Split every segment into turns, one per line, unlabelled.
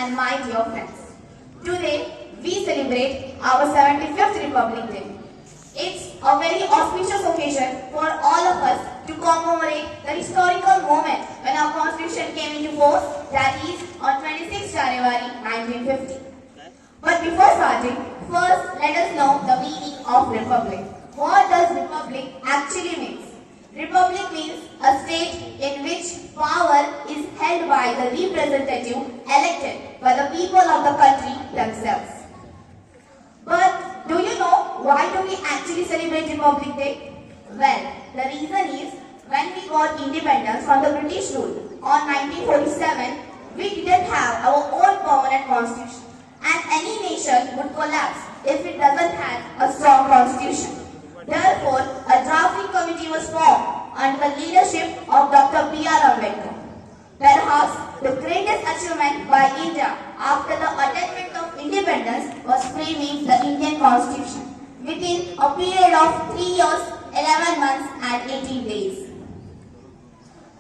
and my dear friends. Today, we celebrate our 75th Republic Day. It's a very auspicious occasion for all of us to commemorate the historical moment when our Constitution came into force, that is on 26 January 1950. But before starting, first let us know the meaning of Republic. What does Republic actually mean? Republic means a state in which power is held by the representative elected by the people of the country themselves. But do you know why do we actually celebrate Republic Day? Well, the reason is when we got independence from the British rule on 1947, we didn't have our own permanent constitution, and any nation would collapse if it doesn't have a strong constitution. Therefore, a drafting committee was formed under the leadership of Dr. B.R. Ambedkar. Perhaps the greatest achievement by India after the attainment of independence was framing the Indian Constitution within a period of 3 years, 11 months and 18 days.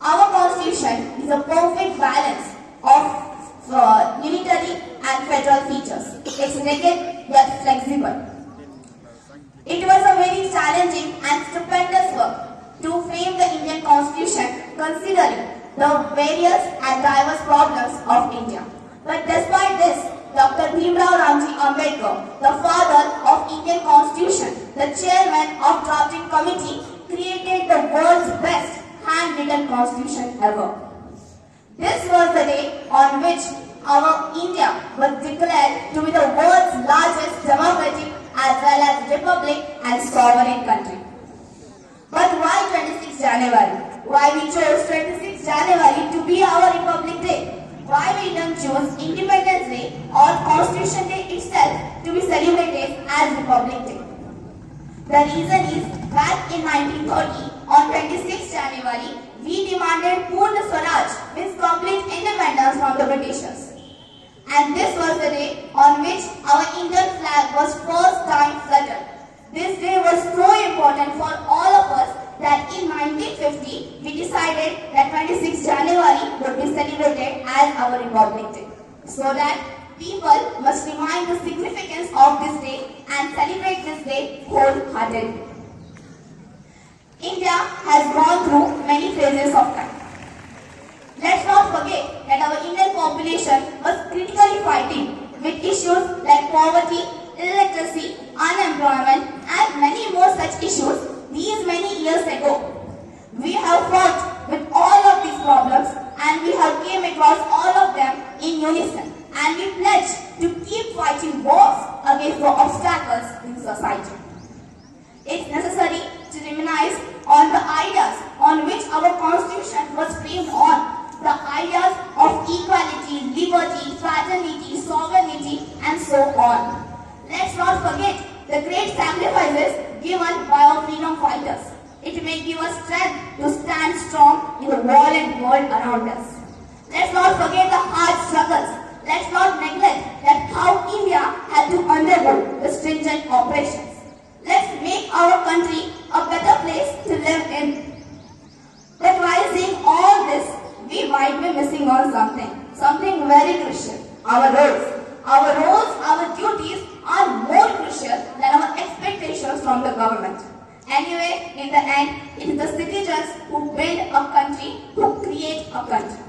Our Constitution is a perfect balance of unitary and federal features. It's rigid yet flexible. It was a very challenging and stupendous work to frame the Indian Constitution considering the various and diverse problems of India. But despite this, Dr. Bhimrao Ramji Ambedkar, the father of Indian Constitution, the chairman of drafting committee, created the world's best handwritten constitution ever. This was the day on which our India was declared to be the world's largest democratic as well as republic and sovereign country. But why 26 January? Why we chose 26 January to be our Republic Day? Why we didn't choose Independence Day or Constitution Day itself to be celebrated as Republic Day? The reason is back in 1930, on 26 January, we demanded Purna Swaraj, means complete independence from the Britishers. And this was the day on which our Indian flag was first time fluttered. This day was so important for all of us that in 1950 we decided that 26 January would be celebrated as our Republic Day, so that people must remind the significance of this day and celebrate this day wholeheartedly. India has gone through many phases of time. Let's not forget that our Indian population was critically fighting with issues like poverty, illiteracy, unemployment and many more such issues these many years ago. We have fought with all of these problems and we have came across all of them in unison, and we pledge to keep fighting wars against the obstacles in society. It's necessary to reminisce on the ideas on which our constitution was framed on. The ideas of equality, liberty, fraternity, sovereignty and so on. Let's not forget the great sacrifices given by our freedom fighters. It may give us strength to stand strong in the violent world around us. Let's not forget the hard struggles. Let's not neglect that how India had to undergo the stringent operations. Let's make our country a better place to live in. But while saying all this, we might be missing on something very crucial, our roles. Our roles, our duties are more crucial than our expectations from the government. Anyway, in the end, it is the citizens who build a country, who create a country.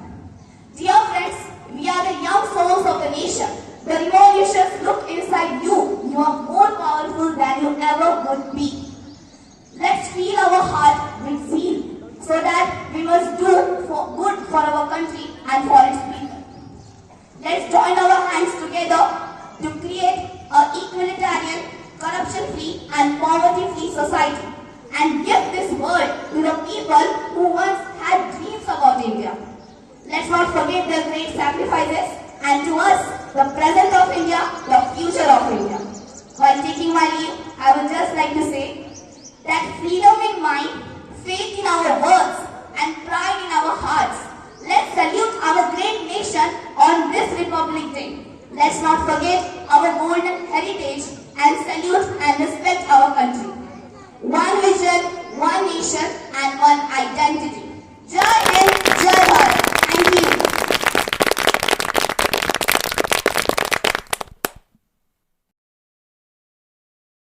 Dear friends, we are the young souls of the nation. The revolutions look inside you. You are more powerful than you ever would be. Let's fill our heart with zeal, so that we must do for good for our country and for its people. Let's join our hands together to create an equalitarian, corruption-free and poverty-free society and give this world to the people who once had dreams about India. Let's not forget their great sacrifices and to us, the present of India, the future of India. While taking my leave, I would just like to say that freedom in mind, faith in our words and pride in our hearts. Let's salute our great nation on this Republic Day. Let's not forget our golden heritage and salute and